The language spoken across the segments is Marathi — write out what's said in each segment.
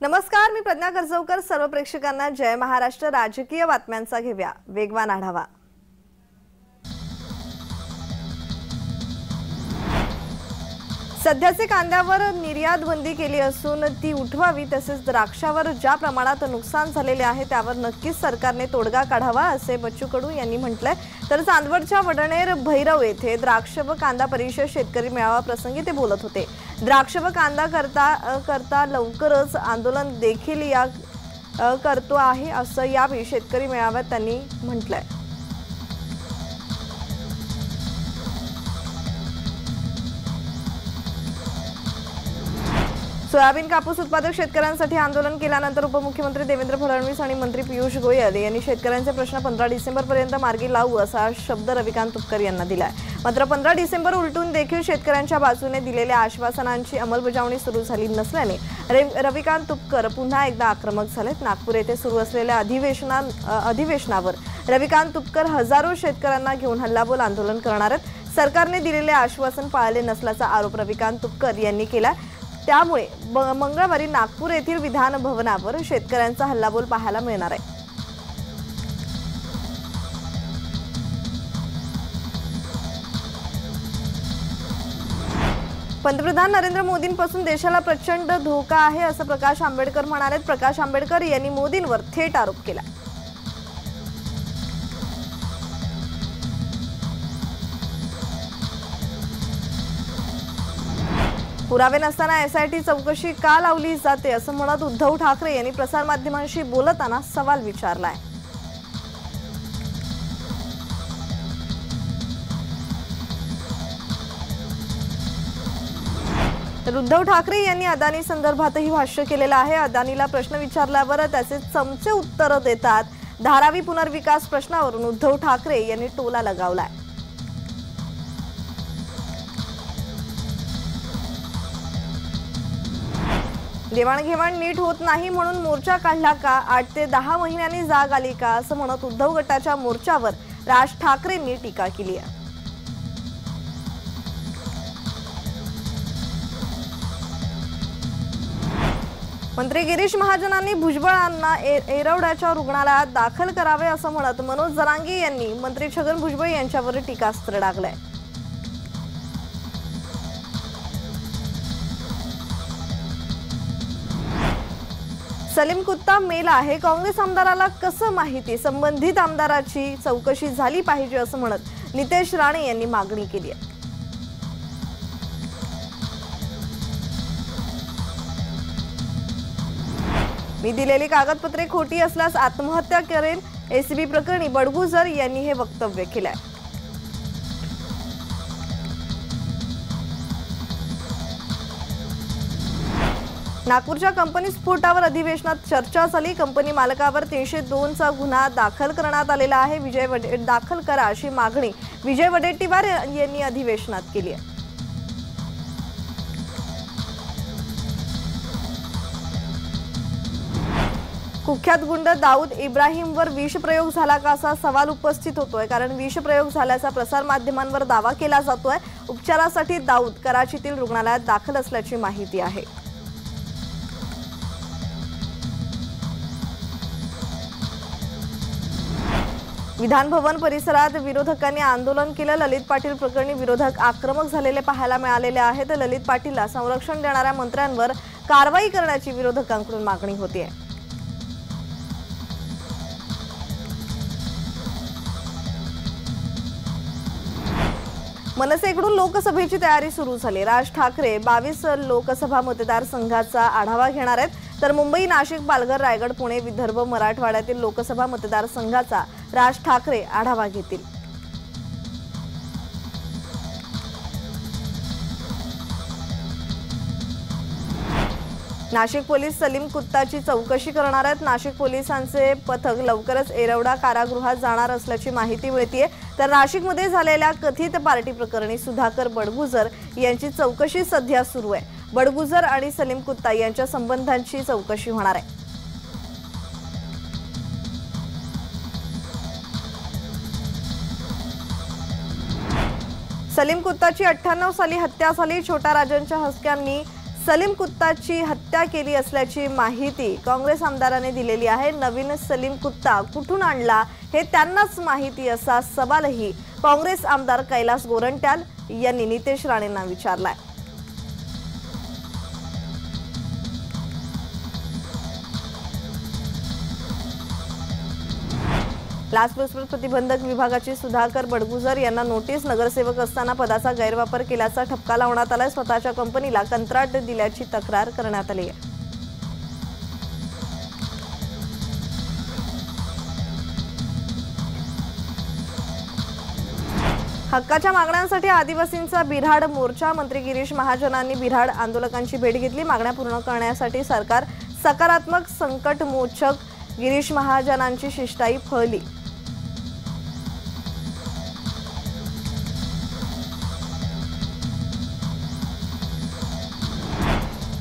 नमस्कार, मी प्रज्ञा कर्जवकर। सर्व प्रेक्षकांना जय महाराष्ट्र। राजकीय बातम्यांचा घेऊया वेगवान आढावा। सध्याचे कांद्यावर निर्यात बंदी केली असून ती उठवावी, तसेच द्राक्षावर ज्या प्रमाणात नुकसान झालेले आहे त्यावर नक्कीच सरकारने तोडगा काढावा असे बच्चू कडू यांनी म्हटलंय। तर चांदवडच्या वडनेर भैरव येथे द्राक्ष व कांदा परिषद शेतकरी मेळावा प्रसंगी ते बोलत होते। द्राक्ष व कांदा करता लवकरच आंदोलन देखील करतो आहे असं यावेळी शेतकरी मेळाव्यात त्यांनी म्हटलंय। सोयाबीन कापूस उत्पादक शेतकऱ्यांसाठी आंदोलन केल्यानंतर उपमुख्यमंत्री देवेंद्र फडणवीस आणि मंत्री पियुष गोयल यांनी शेतकऱ्यांचे प्रश्न 15 डिसेंबरपर्यंत मार्गी लावू असा शब्द रविकांत तुपकर यांना दिलाय। मात्र 15 डिसेंबर उलटून देखील शेतकऱ्यांच्या बाजूने दिलेल्या आश्वासनांची अंमलबजावणी सुरू झाली नसल्याने रविकांत तुपकर पुन्हा एकदा आक्रमक झालेत। नागपूर येथे सुरू असलेल्या अधिवेशनावर रविकांत तुपकर हजारो शेतकऱ्यांना घेऊन हल्लाबोल आंदोलन करणार आहेत। सरकारने दिलेले आश्वासन पाळले नसल्याचा आरोप रविकांत तुपकर यांनी केला। त्यामुळे मंगळवारी नागपूर येथील विधान भवनावर शेतकऱ्यांचा हल्लाबोल पाहायला मिळणार आहे। पंतप्रधान नरेंद्र मोदींपासून देशाला प्रचंड धोका आहे असं प्रकाश आंबेडकर म्हणाले। प्रकाश आंबेडकर यांनी मोदींवर थेट आरोप केला। पुरावे नसताना एसआयटी चौकशी का लावली जाते असं म्हणत उद्धव ठाकरे यांनी प्रसारमाध्यमांशी बोलताना सवाल विचारलाय। तर उद्धव ठाकरे यांनी अदानी संदर्भातही भाष्य केलेलं आहे। अदानीला प्रश्न विचारल्यावर त्याचे चमचे उत्तर देतात। धारावी पुनर्विकास प्रश्नावरून उद्धव ठाकरे यांनी टोला लगावलाय। देवाणघेवाण नीट होत नाही म्हणून मोर्चा काढला का? 8 ते 10 महिन्यांनी जाग आली का असं म्हणत उद्धव गटाच्या मोर्चावर राज ठाकरेंनी टीका केली आहे। मंत्री गिरीश महाजनांनी भुजबळांना येरवड्याच्या रुग्णालयात दाखल करावे असं म्हणत मनोज जरांगे यांनी मंत्री छगन भुजबळ यांच्यावर टीकास्त्र डागलंय। सलीम कुत्ता मेला आहे, काँग्रेस आमदाराला कसं माहिती? संबंधित आमदाराची चौकशी झाली पाहिजे असं म्हणत नितेश राणे यांनी मागणी केली आहे। मी दिलेली कागदपत्रे खोटी असल्यास आत्महत्या करेन, एसीबी प्रकरणी बडगुजर यांनी हे वक्तव्य केलंय। नागपूरच्या कंपनी स्फोटावर अधिवेशनात चर्चा झाली। कंपनी मालकावर 302 चा गुन्हा दाखल करण्यात आलेला आहे। दाखल करा अशी मागणी विजय वडेट्टीवार यांनी अधिवेशनात केली आहे। कुख्यात गुंड दाऊद इब्राहिमवर विषप्रयोग झाला का असा सवाल उपस्थित होतोय, कारण विषप्रयोग झाल्याचा प्रसार माध्यमांवर दावा केला जातोय। उपचारासाठी दाऊद कराचीतील रुग्णालयात दाखल असल्याची माहिती आहे। विधान भवन परिसरात विरोधकांनी आंदोलन केलं। ललित पाटील प्रकरणी विरोधक आक्रमक झालेले पाहायला मिळालेले आहेत। ललित पाटीलला संरक्षण देणाऱ्या मंत्र्यांवर कारवाई करण्याची विरोधकांकडून मागणी होती आहे। मनसेकडून लोकसभेची तयारी सुरू झाली। राज ठाकरे 22 लोकसभा मतदारसंघाचा आढावा घेणार आहेत। तर मुंबई, नाशिक, पालघर, रायगड, पुणे, विदर्भ, मराठवाड्यातील लोकसभा मतदारसंघाचा राज ठाकरे आढावा घेतील। नाशिक पोलीस सलीम कुत्ताची चौकशी करणार आहेत। नाशिक पोलिसांचे पथक लवकरच येरवडा कारागृहात जाणार असल्याची माहिती मिळतेय। तर नाशिकमध्ये झालेल्या कथित पार्टी प्रकरणी सुधाकर बडगुजर यांची चौकशी सध्या सुरू आहे। बडगुजर आणि सलीम कुत्ता यांच्या संबंधांची चौकशी होणार आहे। सलीम कुत्ताची 98 साली हत्या झाली। छोटा राजनच्या हस्क्यांनी सलीम कुत्ताची हत्या केली असल्याची माहिती काँग्रेस आमदाराने दिलेली आहे। नवीन सलीम कुत्ता कुठून आणला हे त्यांनाच माहिती असा सवालही काँग्रेस आमदार कैलास गोरंट्याल यांनी नितेश राणेंना विचारलाय। लाचलुचपत प्रतिबंधक विभागाची सुधाकर बडगुजर यांना नोटीस। नगरसेवक असताना पदाचा गैरवापर केल्याचा ठपका लावण्यात आलाय। स्वतःच्या कंपनीला कंत्राट दिल्याची तक्रार करण्यात आली आहे। हक्काच्या मागण्यांसाठी आदिवासींचा बिऱ्हाड मोर्चा। मंत्री गिरीश महाजनांनी बिऱ्हाड आंदोलकांची भेट घेतली। मागण्या पूर्ण करण्यासाठी सरकार सकारात्मक संकटमोचक गिरीश महाजनांची शिष्टाई फळली।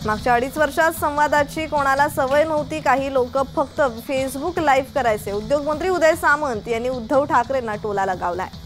मागच्या 2.5 वर्षात संवादाची कोणाला सवय नव्हती। काही लोक फक्त फेसबुक लाईव्ह करायचे। उद्योगमंत्री उदय सामंत यांनी उद्धव ठाकरेंना टोला लगावलाय।